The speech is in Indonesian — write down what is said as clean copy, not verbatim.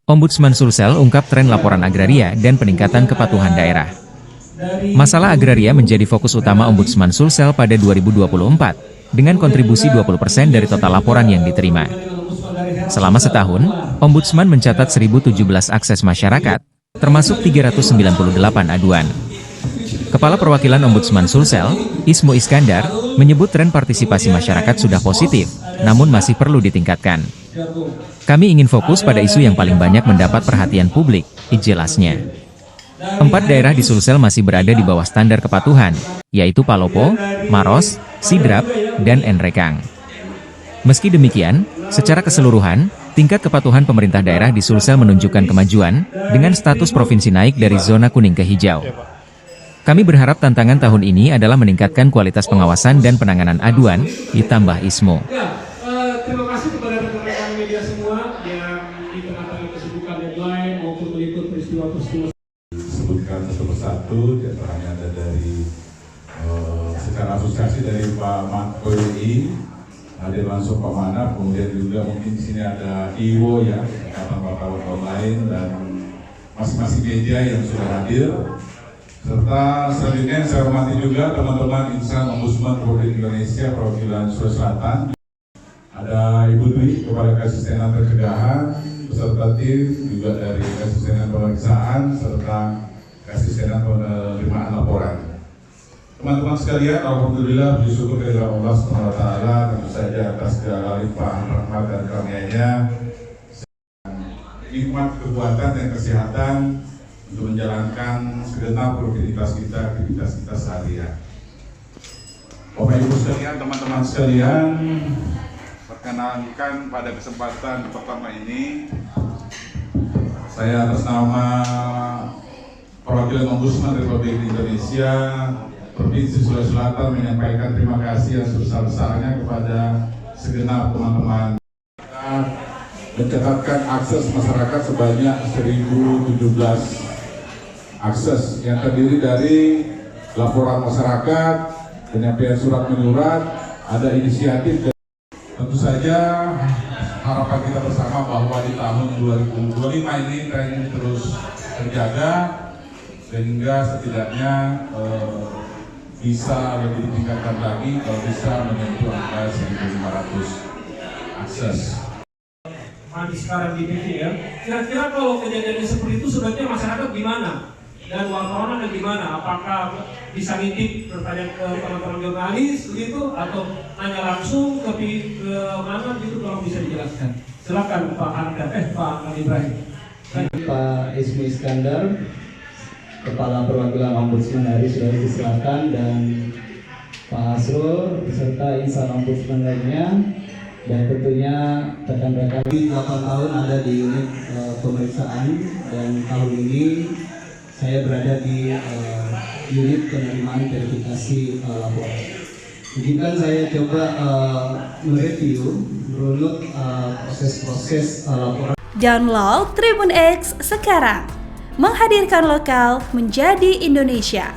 Ombudsman Sulsel ungkap tren laporan agraria dan peningkatan kepatuhan daerah. Masalah agraria menjadi fokus utama Ombudsman Sulsel pada 2024, dengan kontribusi 20% dari total laporan yang diterima. Selama setahun, Ombudsman mencatat 1.017 akses masyarakat, termasuk 398 aduan. Kepala Perwakilan Ombudsman Sulsel, Ismo Iskandar, menyebut tren partisipasi masyarakat sudah positif, namun masih perlu ditingkatkan. Kami ingin fokus pada isu yang paling banyak mendapat perhatian publik, jelasnya. 4 daerah di Sulsel masih berada di bawah standar kepatuhan, yaitu Palopo, Maros, Sidrap, dan Nrekang. Meski demikian, secara keseluruhan, tingkat kepatuhan pemerintah daerah di Sulsel menunjukkan kemajuan, dengan status provinsi naik dari zona kuning ke hijau. Kami berharap tantangan tahun ini adalah meningkatkan kualitas pengawasan dan penanganan aduan, ditambah Ismo. Terima kasih kepada rekan-rekan media semua yang di tengah-tengah kesibukan deadline maupun meliput peristiwa-peristiwa. Sebutkan satu persatu, diantaranya ada dari secara asosiasi dari Pak PWI, hadir langsung Pak Manap, kemudian juga mungkin di sini ada Iwo ya, Ikatan Wartawan Online dan masing-masing media yang sudah hadir. Serta selanjutnya saya hormati juga teman-teman insan Ombudsman Republik Indonesia perwakilan Sulawesi Selatan. Ada Ibu Dwi, Kepala Keasistenan Pencegahan, beserta tim juga dari Keasistenan Pemeriksaan serta Keasistenan Penerimaan Laporan. Teman-teman sekalian, alhamdulillah puji syukur kepada Allah SWT, tentu saja atas segala limpahan rahmat dan karunia-Nya, nikmat kekuatan dan kesehatan untuk menjalankan segenap aktivitas kita seharian. Bapak Ibu sekalian, teman-teman sekalian, perkenalkan pada kesempatan pertama ini, saya atas nama Perwakilan Ombudsman Republik Indonesia Provinsi Sulawesi Selatan menyampaikan terima kasih yang sebesar-besarnya kepada segenap teman-teman. Mencatatkan akses masyarakat sebanyak 1.017 akses yang terdiri dari laporan masyarakat, penyampaian surat menyurat, ada inisiatif. Tentu saja harapan kita bersama bahwa di tahun 2025 ini tren ini terus terjaga sehingga setidaknya bisa lebih ditingkatkan lagi kalau bisa menyentuh angka 1.500 akses. Mandi sekarang di TV ya. Kira-kira kalau kejadian seperti itu sebenarnya masyarakat gimana? Dan wartawan ada gimana? Apakah bisa ngintip bertanya ke teman-teman jurnalis begitu atau tanya langsung ke mana gitu, kalau bisa dijelaskan. Silakan Pak Ibrahim. Pak Ismo Iskandar, Kepala Perwakilan Ombudsman dari Sulawesi Selatan, dan Pak Asrul beserta insan Ombudsman lainnya, dan tentunya rekan-rekan 8 tahun ada di unit pemeriksaan, dan tahun ini saya berada di unit penerimaan verifikasi laporan. Izinkan saya coba mereview merunut proses-proses laporan. Download Tribun X sekarang, menghadirkan lokal menjadi Indonesia.